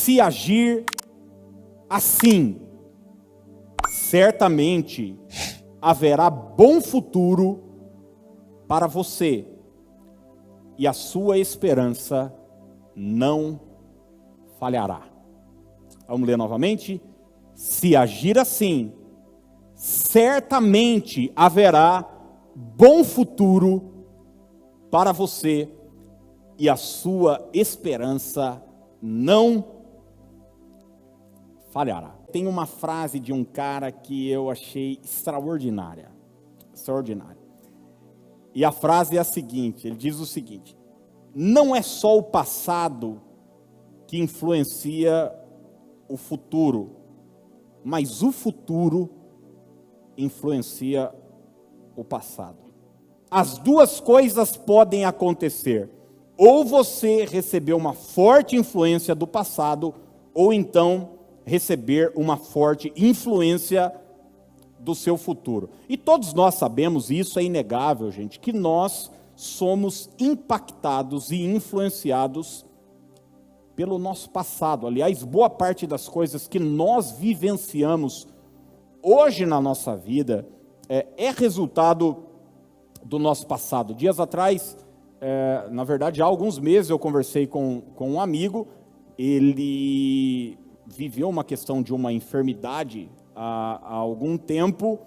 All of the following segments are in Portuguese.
se agir assim, certamente haverá bom futuro para você e a sua esperança não falhará. Vamos ler novamente? Se agir assim, certamente haverá bom futuro para você e a sua esperança não falhará. Tem uma frase de um cara que eu achei extraordinária. E a frase é a seguinte, ele diz o seguinte: não é só o passado que influencia o futuro, mas o futuro influencia o passado. As duas coisas podem acontecer. Ou você receber uma forte influência do passado, ou então receber uma forte influência do seu futuro. E todos nós sabemos, isso é inegável, gente, que nós somos impactados e influenciados pelo nosso passado. Aliás, boa parte das coisas que nós vivenciamos hoje na nossa vida é resultado do nosso passado. Dias atrás, na verdade, há alguns meses eu conversei com um amigo. Ele viveu uma questão de uma enfermidade há algum tempo,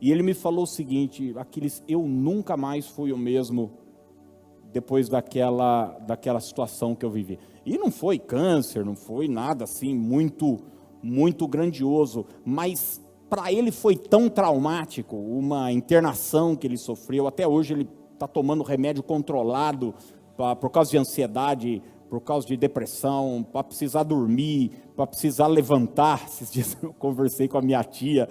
e ele me falou o seguinte: Aquiles, eu nunca mais fui o mesmo depois daquela situação que eu vivi. E não foi câncer, não foi nada assim muito grandioso, mas para ele foi tão traumático, uma internação que ele sofreu. Até hoje ele está tomando remédio controlado por causa de ansiedade, por causa de depressão, para precisar dormir, para precisar levantar. Esses dias eu conversei com a minha tia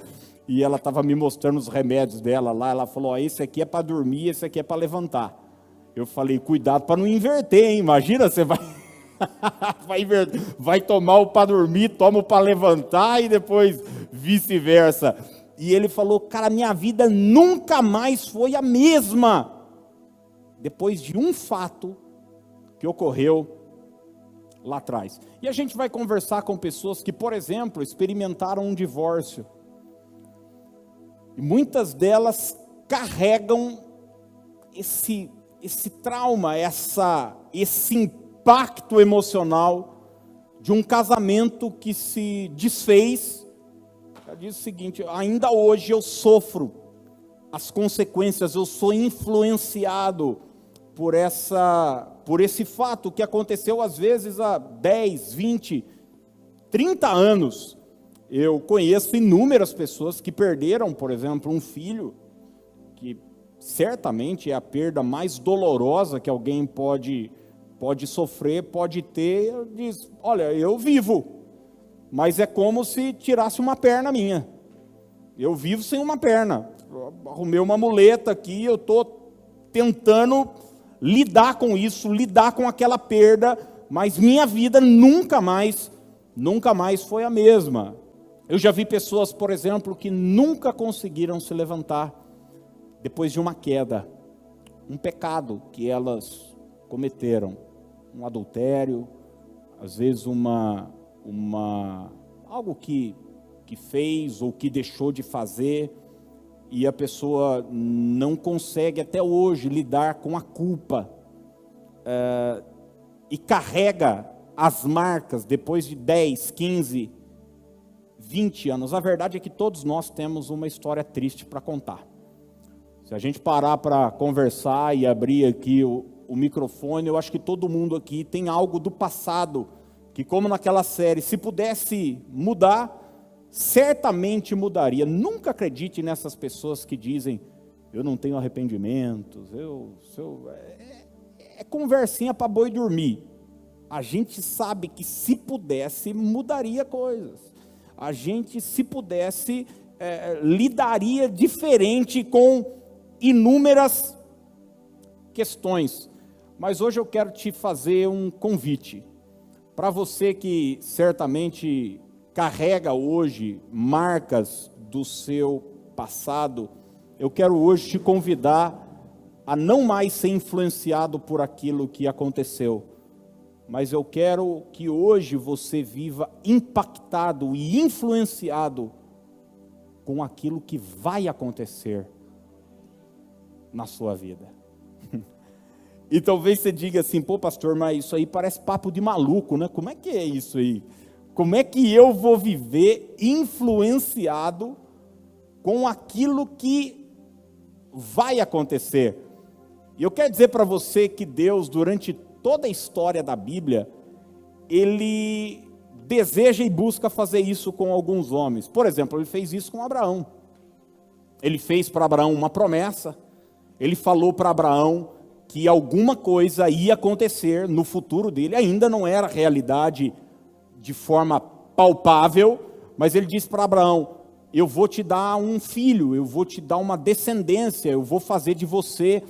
e ela estava me mostrando os remédios dela lá. Ela falou: esse aqui é para dormir, esse aqui é para levantar. Eu falei: cuidado para não inverter, hein? Imagina, você vai tomar o para dormir, toma o para levantar e depois vice-versa. E ele falou: cara, minha vida nunca mais foi a mesma depois de um fato que ocorreu lá atrás. E a gente vai conversar com pessoas que, por exemplo, experimentaram um divórcio. E muitas delas carregam esse trauma, esse impacto emocional de um casamento que se desfez. Ela diz o seguinte: ainda hoje eu sofro as consequências, eu sou influenciado por esse fato que aconteceu às vezes há 10, 20, 30 anos. Eu conheço inúmeras pessoas que perderam, por exemplo, um filho, que certamente é a perda mais dolorosa que alguém pode sofrer, pode ter. Diz: olha, eu vivo, mas é como se tirasse uma perna minha. Eu vivo sem uma perna. Eu arrumei uma muleta aqui, eu estou tentando lidar com isso, lidar com aquela perda, mas minha vida nunca mais foi a mesma. Eu já vi pessoas, por exemplo, que nunca conseguiram se levantar depois de uma queda, um pecado que elas cometeram, um adultério, às vezes algo que fez ou que deixou de fazer, e a pessoa não consegue até hoje lidar com a culpa, e carrega as marcas depois de 10, 15, 20 anos. A verdade é que todos nós temos uma história triste para contar. Se a gente parar para conversar e abrir aqui o microfone, eu acho que todo mundo aqui tem algo do passado, que, como naquela série, se pudesse mudar, certamente mudaria. Nunca acredite nessas pessoas que dizem: eu não tenho arrependimentos, é conversinha para boi dormir. A gente sabe que, se pudesse, mudaria coisas. A gente, se pudesse, lidaria diferente com inúmeras questões. Mas hoje eu quero te fazer um convite. Para você que certamente carrega hoje marcas do seu passado, eu quero hoje te convidar a não mais ser influenciado por aquilo que aconteceu, mas eu quero que hoje você viva impactado e influenciado com aquilo que vai acontecer na sua vida. E talvez você diga assim, pô pastor, mas isso aí parece papo de maluco, né? Como é que é isso aí? Como é que eu vou viver influenciado com aquilo que vai acontecer? E eu quero dizer para você que Deus, durante toda a história da Bíblia, Ele deseja e busca fazer isso com alguns homens. Por exemplo, Ele fez isso com Abraão. Ele fez para Abraão uma promessa. Ele falou para Abraão que alguma coisa ia acontecer no futuro dele. Ainda não era realidade de forma palpável, mas ele disse para Abraão, eu vou te dar um filho, eu vou te dar uma descendência, eu vou fazer de você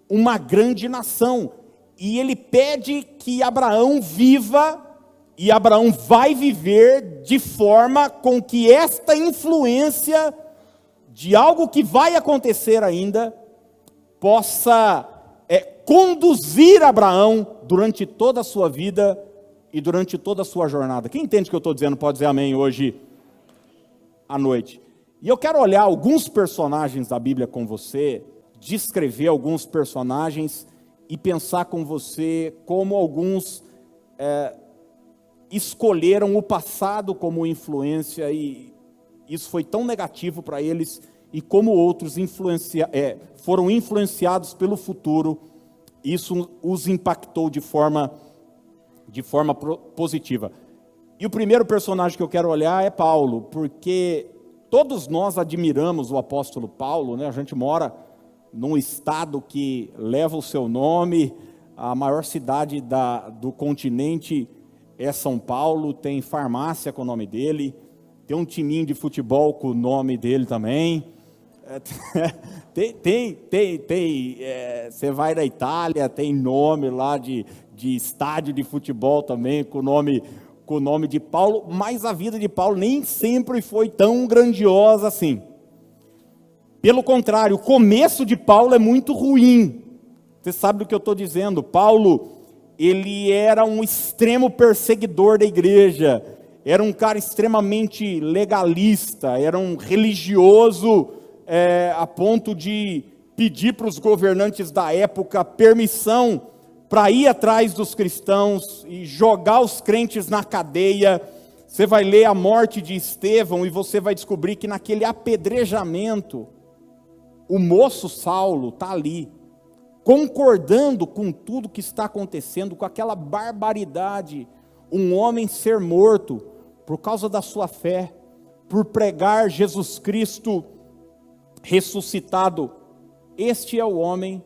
uma grande nação. E ele pede que Abraão viva, e Abraão vai viver de forma com que esta influência de algo que vai acontecer ainda possa conduzir Abraão durante toda a sua vida e durante toda a sua jornada. Quem entende o que eu estou dizendo pode dizer amém hoje à noite. E eu quero olhar alguns personagens da Bíblia com você, descrever alguns personagens e pensar com você como alguns escolheram o passado como influência e isso foi tão negativo para eles, e como outros foram influenciados pelo futuro, isso os impactou de forma positiva. E o primeiro personagem que eu quero olhar é Paulo, porque todos nós admiramos o apóstolo Paulo, né? A gente mora num estado que leva o seu nome, a maior cidade do continente é São Paulo, tem farmácia com o nome dele, tem um timinho de futebol com o nome dele também, você vai na Itália, tem nome lá de estádio de futebol também, com o nome de Paulo, mas a vida de Paulo nem sempre foi tão grandiosa assim. Pelo contrário, o começo de Paulo é muito ruim. Você sabe do que eu estou dizendo. Paulo, ele era um extremo perseguidor da igreja, era um cara extremamente legalista, era um religioso, a ponto de pedir para os governantes da época permissão para ir atrás dos cristãos e jogar os crentes na cadeia. Você vai ler a morte de Estevão e você vai descobrir que naquele apedrejamento, o moço Saulo está ali, concordando com tudo que está acontecendo, com aquela barbaridade, um homem ser morto por causa da sua fé, por pregar Jesus Cristo ressuscitado. Este é o homem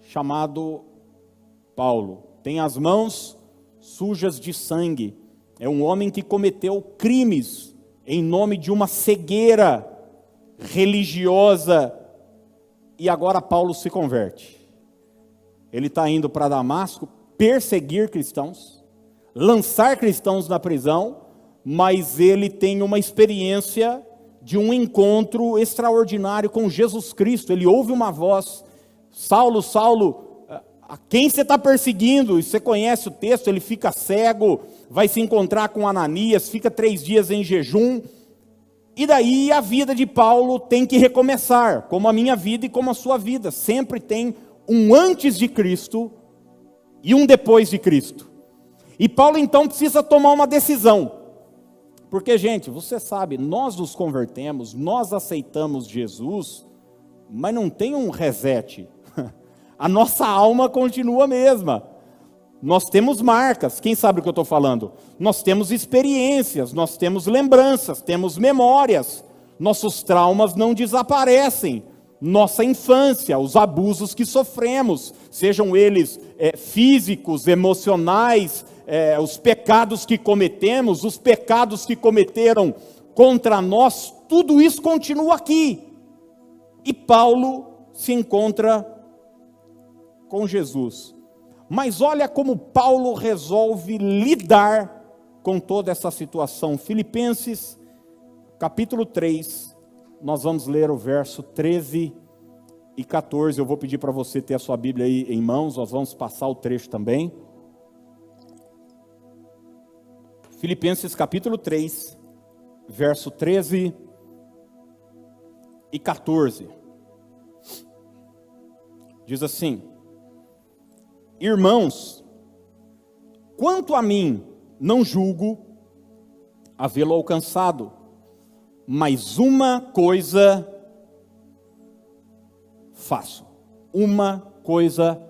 chamado Paulo. Tem as mãos sujas de sangue. É um homem que cometeu crimes em nome de uma cegueira religiosa. E agora Paulo se converte. Ele está indo para Damasco perseguir cristãos, lançar cristãos na prisão, mas ele tem uma experiência de um encontro extraordinário com Jesus Cristo. Ele ouve uma voz, Saulo, Saulo, a quem você está perseguindo? E você conhece o texto, ele fica cego, vai se encontrar com Ananias, fica 3 dias em jejum, e daí a vida de Paulo tem que recomeçar, como a minha vida e como a sua vida, sempre tem um antes de Cristo e um depois de Cristo. E Paulo então precisa tomar uma decisão. Porque, gente, você sabe, nós nos convertemos, nós aceitamos Jesus, mas não tem um reset. A nossa alma continua a mesma. Nós temos marcas, quem sabe o que eu estou falando? Nós temos experiências, nós temos lembranças, temos memórias. Nossos traumas não desaparecem. Nossa infância, os abusos que sofremos, sejam eles físicos, emocionais, os pecados que cometemos, os pecados que cometeram contra nós, tudo isso continua aqui. E Paulo se encontra com Jesus. Mas olha como Paulo resolve lidar com toda essa situação. Filipenses, capítulo 3, nós vamos ler o verso 13 e 14. Eu vou pedir para você ter a sua Bíblia aí em mãos, nós vamos passar o trecho também. Filipenses capítulo 3, verso 13 e 14. Diz assim: irmãos, quanto a mim, não julgo havê-lo alcançado, mas uma coisa faço. Uma coisa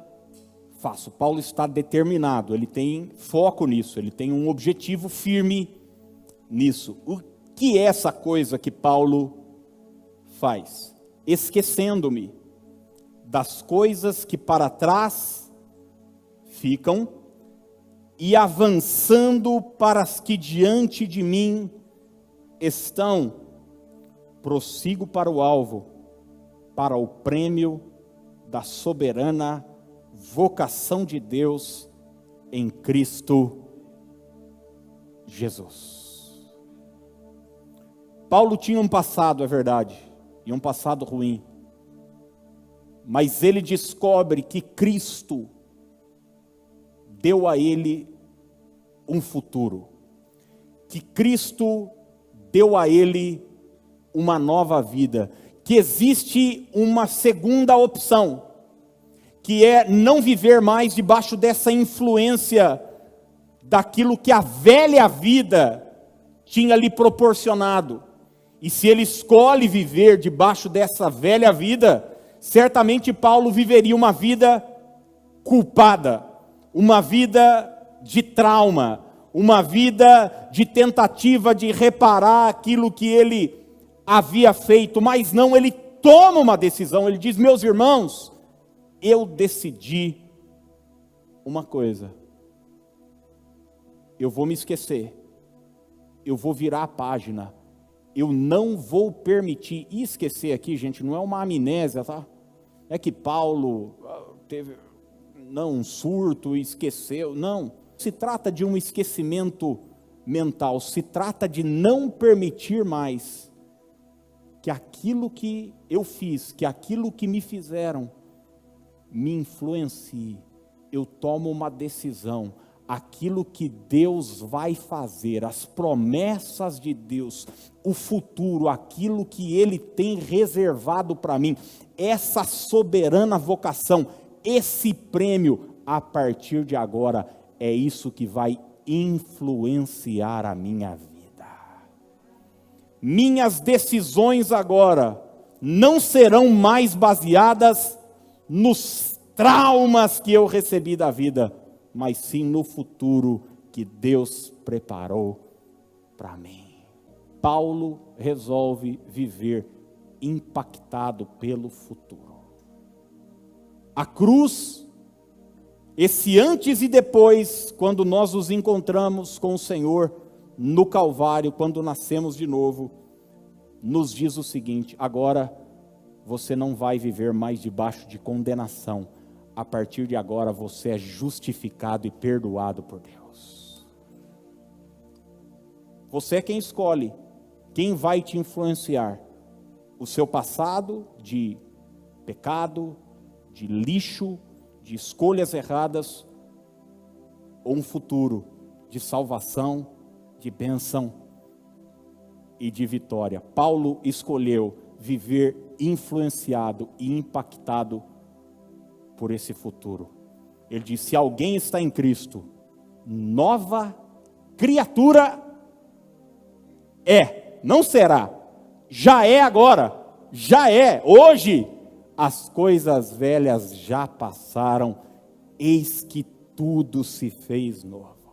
faço. Paulo está determinado, ele tem foco nisso, ele tem um objetivo firme nisso. O que é essa coisa que Paulo faz? Esquecendo-me das coisas que para trás ficam e avançando para as que diante de mim estão, prossigo para o alvo, para o prêmio da soberana vocação de Deus em Cristo Jesus. Paulo tinha um passado, é verdade, e um passado ruim, mas ele descobre que Cristo deu a ele um futuro, que Cristo deu a ele uma nova vida, que existe uma segunda opção, que é não viver mais debaixo dessa influência daquilo que a velha vida tinha lhe proporcionado. E se ele escolhe viver debaixo dessa velha vida, certamente Paulo viveria uma vida culpada, uma vida de trauma, uma vida de tentativa de reparar aquilo que ele havia feito, mas não, ele toma uma decisão, ele diz: meus irmãos, eu decidi uma coisa, eu vou me esquecer, eu vou virar a página, eu não vou permitir. E esquecer aqui, gente, não é uma amnésia, tá? É que Paulo teve um surto e esqueceu, não. Se trata de um esquecimento mental, se trata de não permitir mais que aquilo que eu fiz, que aquilo que me fizeram, me influencie. Eu tomo uma decisão, aquilo que Deus vai fazer, as promessas de Deus, o futuro, aquilo que Ele tem reservado para mim, essa soberana vocação, esse prêmio, a partir de agora, é isso que vai influenciar a minha vida. Minhas decisões agora não serão mais baseadas nos traumas que eu recebi da vida, mas sim no futuro que Deus preparou para mim. Paulo resolve viver impactado pelo futuro. A cruz, esse antes e depois, quando nós nos encontramos com o Senhor no Calvário, quando nascemos de novo, nos diz o seguinte: agora você não vai viver mais debaixo de condenação. A partir de agora você é justificado e perdoado por Deus. Você é quem escolhe, quem vai te influenciar. O seu passado de pecado, de lixo, de escolhas erradas, ou um futuro de salvação, de bênção e de vitória. Paulo escolheu viver influenciado e impactado por esse futuro. Ele diz: se alguém está em Cristo, nova criatura é, não será, já é agora, já é, hoje, as coisas velhas já passaram, eis que tudo se fez novo.